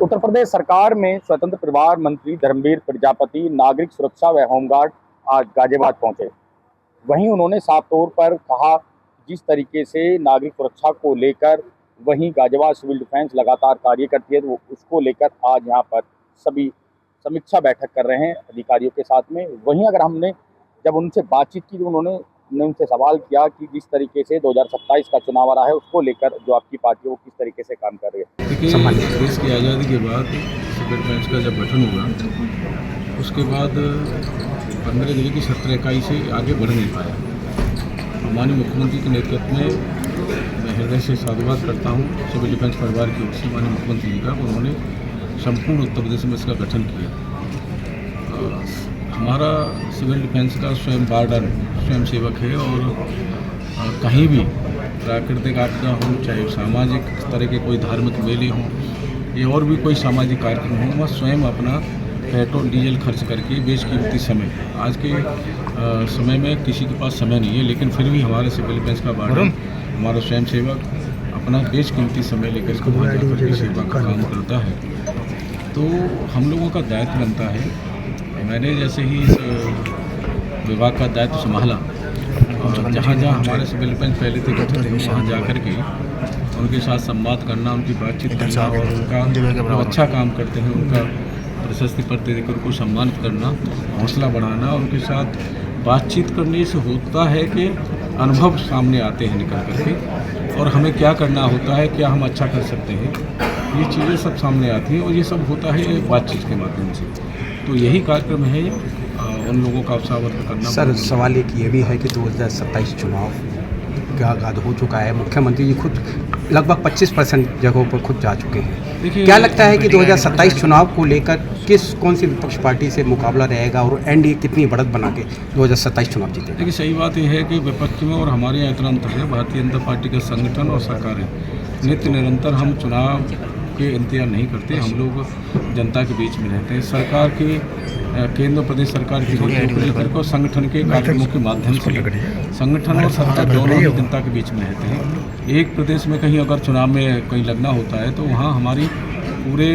उत्तर प्रदेश सरकार में स्वतंत्र प्रभार मंत्री धर्मवीर प्रजापति नागरिक सुरक्षा व होमगार्ड आज गाजियाबाद पहुंचे। वहीं उन्होंने साफ तौर पर कहा जिस तरीके से नागरिक सुरक्षा को लेकर वहीं गाजियाबाद सिविल डिफेंस लगातार कार्य करती है, तो उसको लेकर आज यहाँ पर सभी समीक्षा बैठक कर रहे हैं अधिकारियों के साथ में। वहीं अगर हमने जब उनसे बातचीत की तो उन्होंने उनसे सवाल किया कि जिस तरीके से 2027 का चुनाव आ रहा है उसको लेकर जो आपकी पार्टी है वो किस तरीके से काम कर रही है। देखिए, देश की आज़ादी के बाद सिविल डिफेंस का जब गठन हुआ उसके बाद 15 जिले की 17 इकाई से आगे बढ़ नहीं पाया। माननीय मुख्यमंत्री के नेतृत्व में मैं हृदय से साधुवाद करता हूँ सिविल डिफेंस परिवार की ओर से माननीय मुख्यमंत्री जी का। उन्होंने संपूर्ण उत्तर प्रदेश में इसका गठन किया। हमारा सिविल डिफेंस का स्वयं वार्डन स्वयं सेवक है और कहीं भी प्राकृतिक आपदा हो, चाहे सामाजिक तरह के कोई धार्मिक मेले हों या और भी कोई सामाजिक कार्यक्रम हो, वह स्वयं अपना पेट्रोल डीजल खर्च करके बेशकीमती समय, आज के समय में किसी के पास समय नहीं है, लेकिन फिर भी हमारे सिविल डिफेंस का वार्डन हमारा स्वयं सेवक अपना बेशकीमती समय लेकर के वहाँ जाकर के सेवा का काम करता है। तो हम लोगों का दायित्व बनता है। मैंने जैसे ही इस विभाग का दायित्व संभाला, जहाँ जहाँ हमारे सिविल डिफेंस पहले थे गठित थे, वहाँ जाकर के उनके साथ संवाद करना, उनकी बातचीत करना और उनका जो अच्छा काम करते हैं उनका प्रशस्ति पत्र देकर उनको सम्मानित करना, हौसला बढ़ाना, उनके साथ बातचीत करने से होता है कि अनुभव सामने आते हैं निकल करके और हमें क्या करना होता है, क्या हम अच्छा कर सकते हैं, ये चीज़ें सब सामने आती हैं और ये सब होता है बातचीत के माध्यम से। तो यही कार्यक्रम है उन लोगों का उत्साहवर्धन करना। सर, सवाल एक ये भी है कि 2027 चुनाव का आगाज हो चुका है, मुख्यमंत्री जी खुद लगभग 25% जगहों पर खुद जा चुके हैं। क्या लगता है कि 2027 चुनाव को लेकर कौन सी विपक्ष पार्टी से मुकाबला रहेगा और एनडीए कितनी बढ़त बना के 2027 चुनाव जीतेगा? देखिए, सही बात यह है कि विपक्ष में और हमारे यहाँ इतना अंतर है, भारतीय जनता पार्टी का संगठन और सरकार है। नित्य निरंतर हम चुनाव के इंतजार नहीं करते, हम लोग जनता के बीच में रहते हैं। सरकार की केंद्र प्रदेश सरकार की लेकर को संगठन के कार्यक्रमों के माध्यम से संगठन और सरकार दोनों ही जनता के बीच में रहते हैं। एक प्रदेश में कहीं अगर चुनाव में कहीं लगना होता है तो वहाँ हमारी पूरे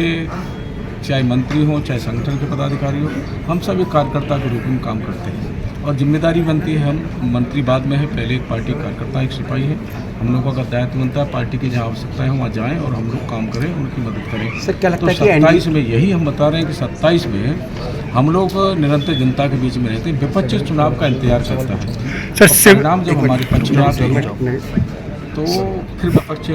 चाहे मंत्री हों चाहे संगठन के पदाधिकारी हों, हम सब एक कार्यकर्ता के रूप में काम करते हैं और जिम्मेदारी बनती है। हम मंत्री बाद में है, पहले एक पार्टी कार्यकर्ता एक सिपाही है। हम लोगों का दायित्व बनता है पार्टी की जहाँ आवश्यकता है वहाँ जाएं और हम लोग काम करें, उनकी मदद करें। सर, क्या लगता तो है कि 27 में यही हम बता रहे हैं कि 27 में हम लोग निरंतर जनता के बीच में रहते हैं। विपक्ष चुनाव का इंतजार करता है सर, परिणाम जब हमारे पक्ष में आते हैं तो फिर विपक्ष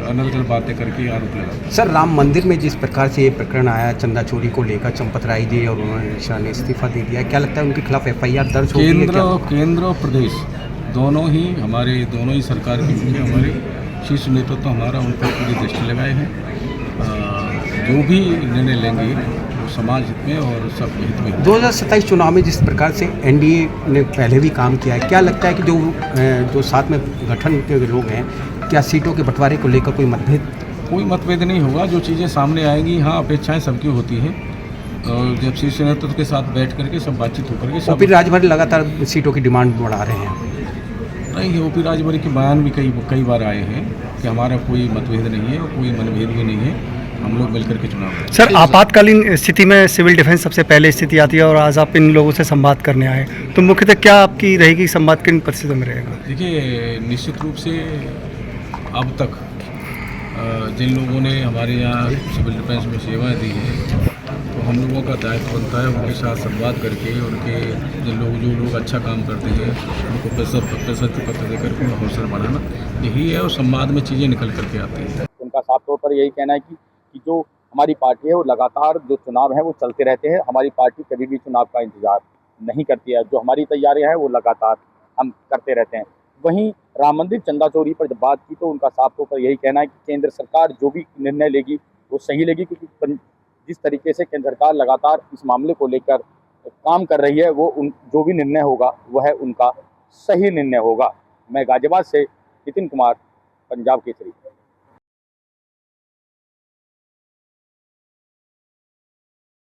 अनर्गल बातें करके आरोप लगाते हैं। सर, राम मंदिर में जिस प्रकार से ये प्रकरण आया चंदा चोरी को लेकर, चंपत राय जी और उन्होंने इस्तीफा दे दिया, क्या लगता है उनके खिलाफ FIR दर्ज होगी? केंद्र और प्रदेश दोनों ही सरकार के मुख्य हमारे शीर्ष नेतृत्व हमारा उन पर पूरी दृष्टि लगाए हैं। जो भी निर्णय लेंगे वो समाज हित में और सब हित में। 2027 चुनाव में जिस प्रकार से एनडीए ने पहले भी काम किया है, क्या लगता है कि जो साथ में गठन के लोग हैं, क्या सीटों के बंटवारे को लेकर कोई मतभेद? कोई मतभेद नहीं होगा। जो चीज़ें सामने आएंगी, हाँ, अपेक्षाएं सबकी होती हैं और जब शीर्ष नेतृत्व के साथ बैठ करके सब बातचीत होकर के सब ओपी राजभर लगातार सीटों की डिमांड बढ़ा रहे हैं। नहीं, ओपी राजभर के बयान भी कई बार आए हैं कि हमारा कोई मतभेद नहीं है और कोई मनभेद भी नहीं है, हम लोग मिलकर के चुनाव करें। सर, आपातकालीन स्थिति में सिविल डिफेंस सबसे पहले स्थिति आती है और आज आप इन लोगों से संवाद करने आए, तो मुख्यतः क्या आपकी रहेगी, संवाद किन परिस्थितियों में रहेगा? देखिए, निश्चित रूप से अब तक जिन लोगों ने हमारे यहाँ सिविल डिफेंस में सेवाएं दी हैं, तो हम लोगों का दायित्व बनता है उनके साथ संवाद करके उनके जो लोग अच्छा काम करते हैं उनको प्रशस्ति पत्र देकर के हौसला बढ़ाना, यही है और संवाद में चीज़ें निकल करके आती हैं। उनका साफ तौर पर यही कहना है कि जो हमारी पार्टी है वो लगातार जो चुनाव है वो चलते रहते हैं। हमारी पार्टी कभी भी चुनाव का इंतजार नहीं करती है, जो हमारी तैयारियां हैं वो लगातार हम करते रहते हैं। वहीं राम मंदिर चंदा चोरी पर जब बात की तो उनका साफ तौर पर यही कहना है कि केंद्र सरकार जो भी निर्णय लेगी वो सही लेगी, क्योंकि जिस तरीके से केंद्र सरकार लगातार इस मामले को लेकर काम कर रही है वो जो भी निर्णय होगा वह उनका सही निर्णय होगा। मैं गाजियाबाद से नितिन कुमार, पंजाब केसरी।